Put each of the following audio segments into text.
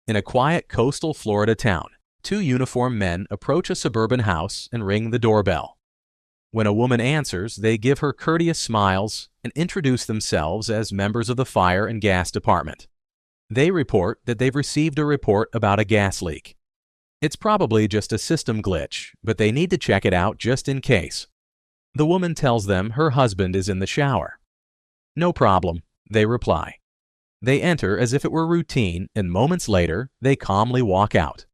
In a quiet coastal Florida town, two uniformed men approach a suburban house and ring the doorbell. When a woman answers, they give her courteous smiles and introduce themselves as members of the fire and gas department. They report that they've received a report about a gas leak. It's probably just a system glitch, but they need to check it out just in case. The woman tells them her husband is in the shower. "No problem," they reply. They enter as if it were routine, and moments later, they calmly walk out.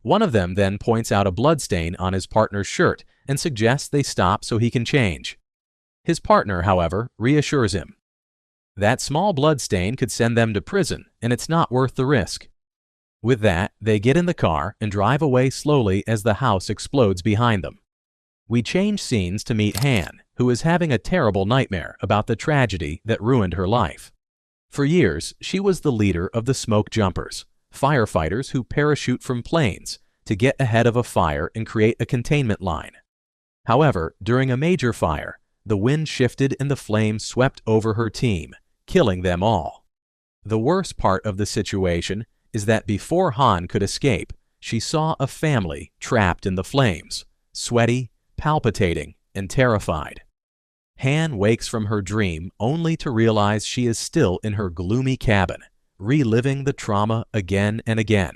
One of them then points out a bloodstain on his partner's shirt and suggests they stop so he can change. His partner, however, reassures him. That small bloodstain could send them to prison, and it's not worth the risk. With that, they get in the car and drive away slowly as the house explodes behind them. We change scenes to meet Han, who is having a terrible nightmare about the tragedy that ruined her life. For years, she was the leader of the smoke jumpers, firefighters who parachute from planes to get ahead of a fire and create a containment line. However, during a major fire, the wind shifted and the flames swept over her team, killing them all. The worst part of the situation is that before Han could escape, she saw a family trapped in the flames, sweaty, palpitating, and terrified. Han wakes from her dream only to realize she is still in her gloomy cabin, reliving the trauma again and again.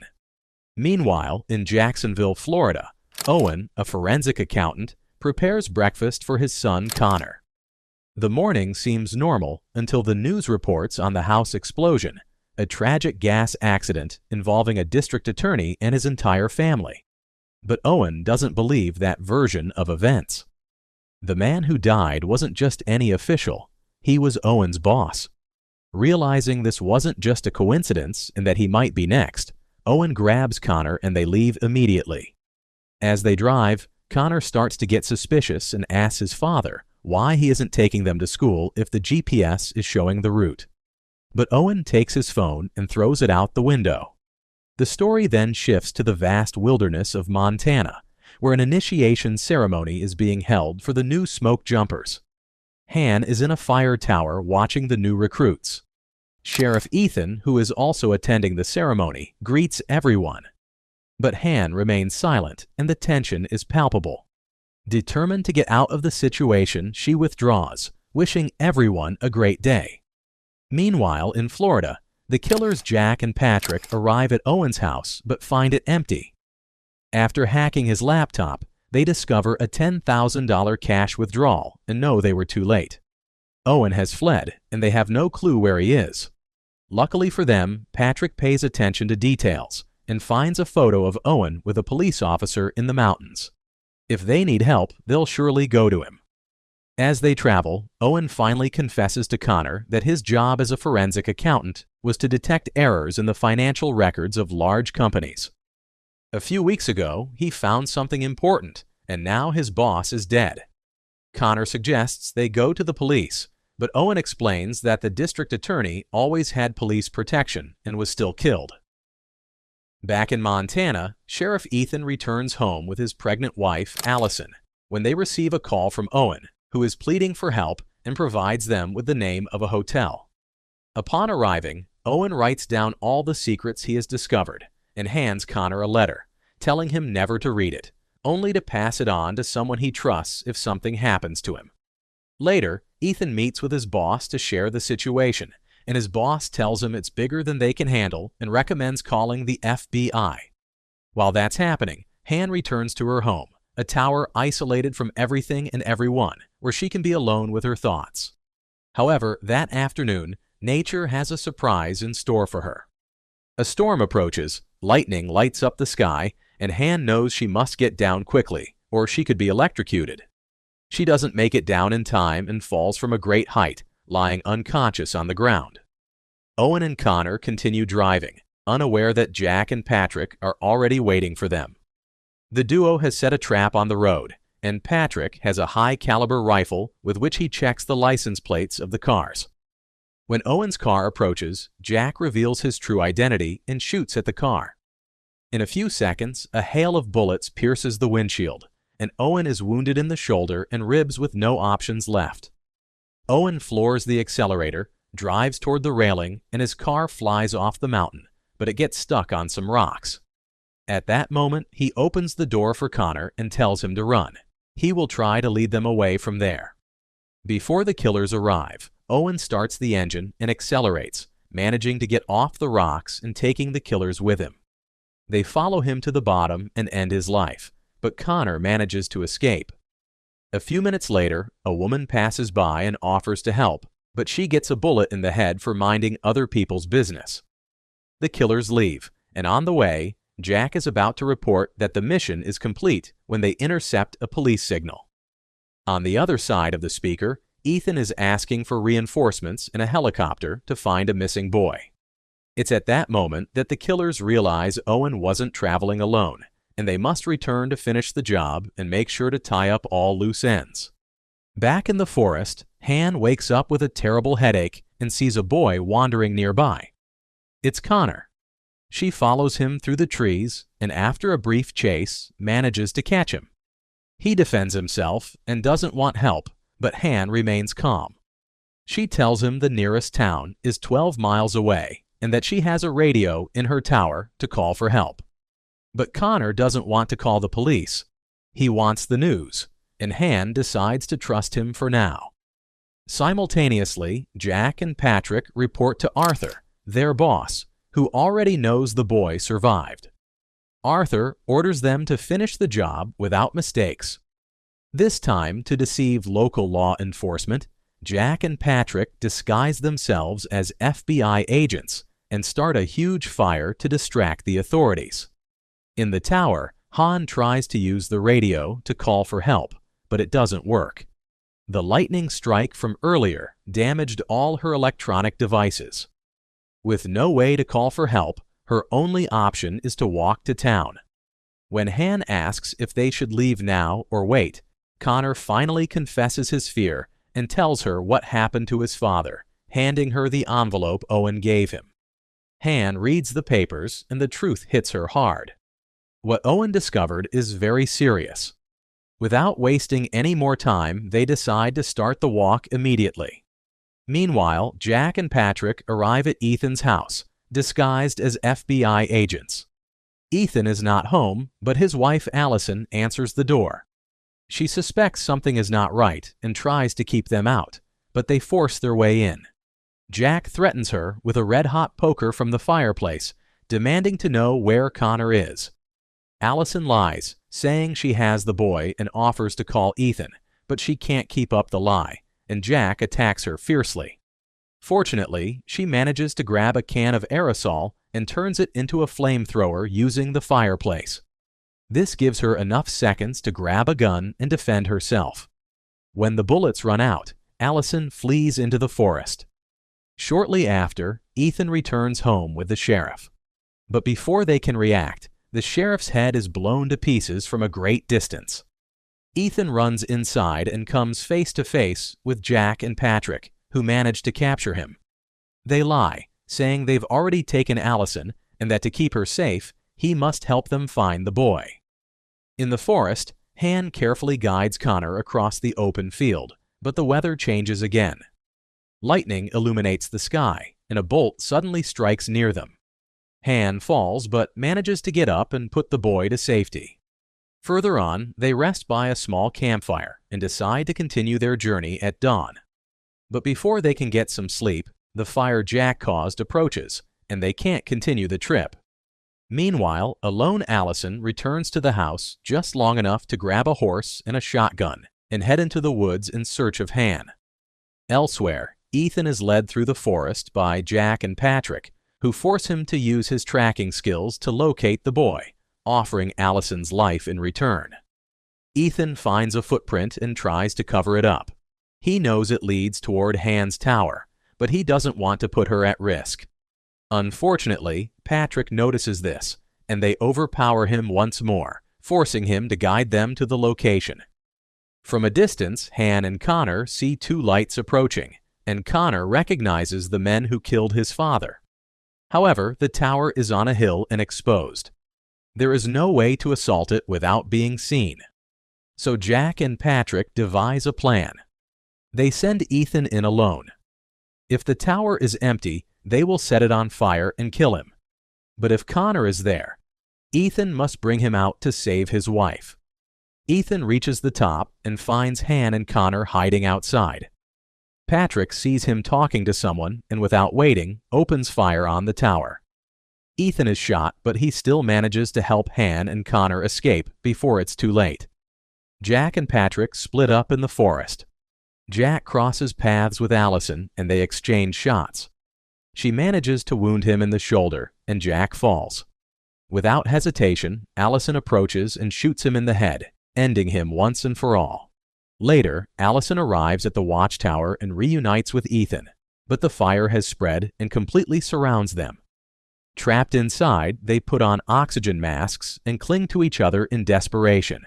Meanwhile, in Jacksonville, Florida, Owen, a forensic accountant, prepares breakfast for his son Connor. The morning seems normal until the news reports on the house explosion, a tragic gas accident involving a district attorney and his entire family. But Owen doesn't believe that version of events. The man who died wasn't just any official, he was Owen's boss. Realizing this wasn't just a coincidence and that he might be next, Owen grabs Connor and they leave immediately. As they drive, Connor starts to get suspicious and asks his father why he isn't taking them to school if the GPS is showing the route. But Owen takes his phone and throws it out the window. The story then shifts to the vast wilderness of Montana, where an initiation ceremony is being held for the new smoke jumpers. Han is in a fire tower watching the new recruits. Sheriff Ethan, who is also attending the ceremony, greets everyone. But Han remains silent and the tension is palpable. Determined to get out of the situation, she withdraws, wishing everyone a great day. Meanwhile, in Florida, the killers Jack and Patrick arrive at Owen's house but find it empty. After hacking his laptop, they discover a $10,000 cash withdrawal and know they were too late. Owen has fled, and they have no clue where he is. Luckily for them, Patrick pays attention to details and finds a photo of Owen with a police officer in the mountains. If they need help, they'll surely go to him. As they travel, Owen finally confesses to Connor that his job as a forensic accountant was to detect errors in the financial records of large companies. A few weeks ago, he found something important, and now his boss is dead. Connor suggests they go to the police, but Owen explains that the district attorney always had police protection and was still killed. Back in Montana, Sheriff Ethan returns home with his pregnant wife, Allison, when they receive a call from Owen, who is pleading for help and provides them with the name of a hotel. Upon arriving, Owen writes down all the secrets he has discovered and hands Connor a letter, telling him never to read it, only to pass it on to someone he trusts if something happens to him. Later, Ethan meets with his boss to share the situation, and his boss tells him it's bigger than they can handle and recommends calling the FBI. While that's happening, Han returns to her home, a tower isolated from everything and everyone, where she can be alone with her thoughts. However, that afternoon, nature has a surprise in store for her. A storm approaches, lightning lights up the sky, and Han knows she must get down quickly, or she could be electrocuted. She doesn't make it down in time and falls from a great height, lying unconscious on the ground. Owen and Connor continue driving, unaware that Jack and Patrick are already waiting for them. The duo has set a trap on the road, and Patrick has a high-caliber rifle with which he checks the license plates of the cars. When Owen's car approaches, Jack reveals his true identity and shoots at the car. In a few seconds, a hail of bullets pierces the windshield, and Owen is wounded in the shoulder and ribs with no options left. Owen floors the accelerator, drives toward the railing, and his car flies off the mountain, but it gets stuck on some rocks. At that moment, he opens the door for Connor and tells him to run. He will try to lead them away from there. Before the killers arrive, Owen starts the engine and accelerates, managing to get off the rocks and taking the killers with him. They follow him to the bottom and end his life, but Connor manages to escape. A few minutes later, a woman passes by and offers to help, but she gets a bullet in the head for minding other people's business. The killers leave, and on the way, Jack is about to report that the mission is complete when they intercept a police signal. On the other side of the speaker, Ethan is asking for reinforcements in a helicopter to find a missing boy. It's at that moment that the killers realize Owen wasn't traveling alone, and they must return to finish the job and make sure to tie up all loose ends. Back in the forest, Han wakes up with a terrible headache and sees a boy wandering nearby. It's Connor. She follows him through the trees and after a brief chase, manages to catch him. He defends himself and doesn't want help, but Han remains calm. She tells him the nearest town is 12 miles away and that she has a radio in her tower to call for help. But Connor doesn't want to call the police. He wants the news, and Han decides to trust him for now. Simultaneously, Jack and Patrick report to Arthur, their boss, who already knows the boy survived. Arthur orders them to finish the job without mistakes. This time, to deceive local law enforcement, Jack and Patrick disguise themselves as FBI agents and start a huge fire to distract the authorities. In the tower, Han tries to use the radio to call for help, but it doesn't work. The lightning strike from earlier damaged all her electronic devices. With no way to call for help, her only option is to walk to town. When Han asks if they should leave now or wait, Connor finally confesses his fear and tells her what happened to his father, handing her the envelope Owen gave him. Han reads the papers and the truth hits her hard. What Owen discovered is very serious. Without wasting any more time, they decide to start the walk immediately. Meanwhile, Jack and Patrick arrive at Ethan's house, disguised as FBI agents. Ethan is not home, but his wife Allison answers the door. She suspects something is not right and tries to keep them out, but they force their way in. Jack threatens her with a red-hot poker from the fireplace, demanding to know where Connor is. Allison lies, saying she has the boy and offers to call Ethan, but she can't keep up the lie, and Jack attacks her fiercely. Fortunately, she manages to grab a can of aerosol and turns it into a flamethrower using the fireplace. This gives her enough seconds to grab a gun and defend herself. When the bullets run out, Allison flees into the forest. Shortly after, Ethan returns home with the sheriff. But before they can react, the sheriff's head is blown to pieces from a great distance. Ethan runs inside and comes face to face with Jack and Patrick, who manage to capture him. They lie, saying they've already taken Allison and that to keep her safe, he must help them find the boy. In the forest, Han carefully guides Connor across the open field, but the weather changes again. Lightning illuminates the sky, and a bolt suddenly strikes near them. Han falls but manages to get up and put the boy to safety. Further on, they rest by a small campfire and decide to continue their journey at dawn. But before they can get some sleep, the fire Jack caused approaches, and they can't continue the trip. Meanwhile, a lone Allison returns to the house just long enough to grab a horse and a shotgun and head into the woods in search of Han. Elsewhere, Ethan is led through the forest by Jack and Patrick, who force him to use his tracking skills to locate the boy, offering Allison's life in return. Ethan finds a footprint and tries to cover it up. He knows it leads toward Han's tower, but he doesn't want to put her at risk. Unfortunately, Patrick notices this, and they overpower him once more, forcing him to guide them to the location. From a distance, Han and Connor see two lights approaching, and Connor recognizes the men who killed his father. However, the tower is on a hill and exposed. There is no way to assault it without being seen. So Jack and Patrick devise a plan. They send Ethan in alone. If the tower is empty, they will set it on fire and kill him. But if Connor is there, Ethan must bring him out to save his wife. Ethan reaches the top and finds Han and Connor hiding outside. Patrick sees him talking to someone and without waiting, opens fire on the tower. Ethan is shot, but he still manages to help Han and Connor escape before it's too late. Jack and Patrick split up in the forest. Jack crosses paths with Allison and they exchange shots. She manages to wound him in the shoulder and Jack falls. Without hesitation, Allison approaches and shoots him in the head, ending him once and for all. Later, Allison arrives at the watchtower and reunites with Ethan, but the fire has spread and completely surrounds them. Trapped inside, they put on oxygen masks and cling to each other in desperation.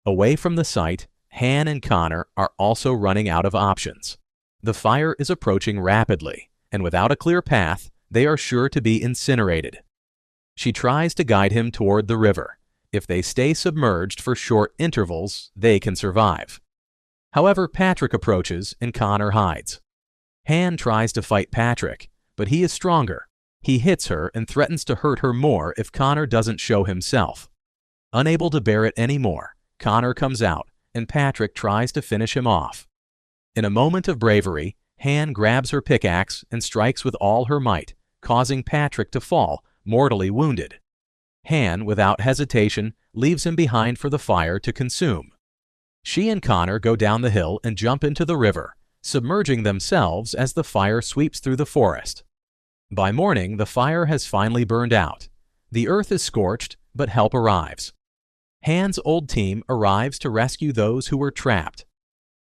Away from the site, Han and Connor are also running out of options. The fire is approaching rapidly, and without a clear path, they are sure to be incinerated. She tries to guide him toward the river. If they stay submerged for short intervals, they can survive. However, Patrick approaches and Connor hides. Han tries to fight Patrick, but he is stronger. He hits her and threatens to hurt her more if Connor doesn't show himself. Unable to bear it anymore, Connor comes out and Patrick tries to finish him off. In a moment of bravery, Han grabs her pickaxe and strikes with all her might, causing Patrick to fall, mortally wounded. Han, without hesitation, leaves him behind for the fire to consume. She and Connor go down the hill and jump into the river, submerging themselves as the fire sweeps through the forest. By morning, the fire has finally burned out. The earth is scorched, but help arrives. Han's old team arrives to rescue those who were trapped.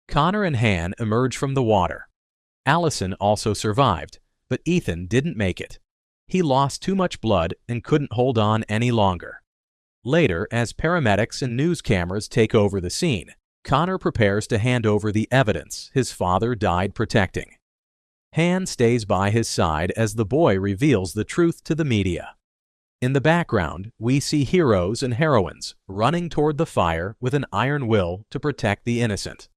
Connor and Han emerge from the water. Allison also survived, but Ethan didn't make it. He lost too much blood and couldn't hold on any longer. Later, as paramedics and news cameras take over the scene, Connor prepares to hand over the evidence his father died protecting. Han stays by his side as the boy reveals the truth to the media. In the background, we see heroes and heroines running toward the fire with an iron will to protect the innocent.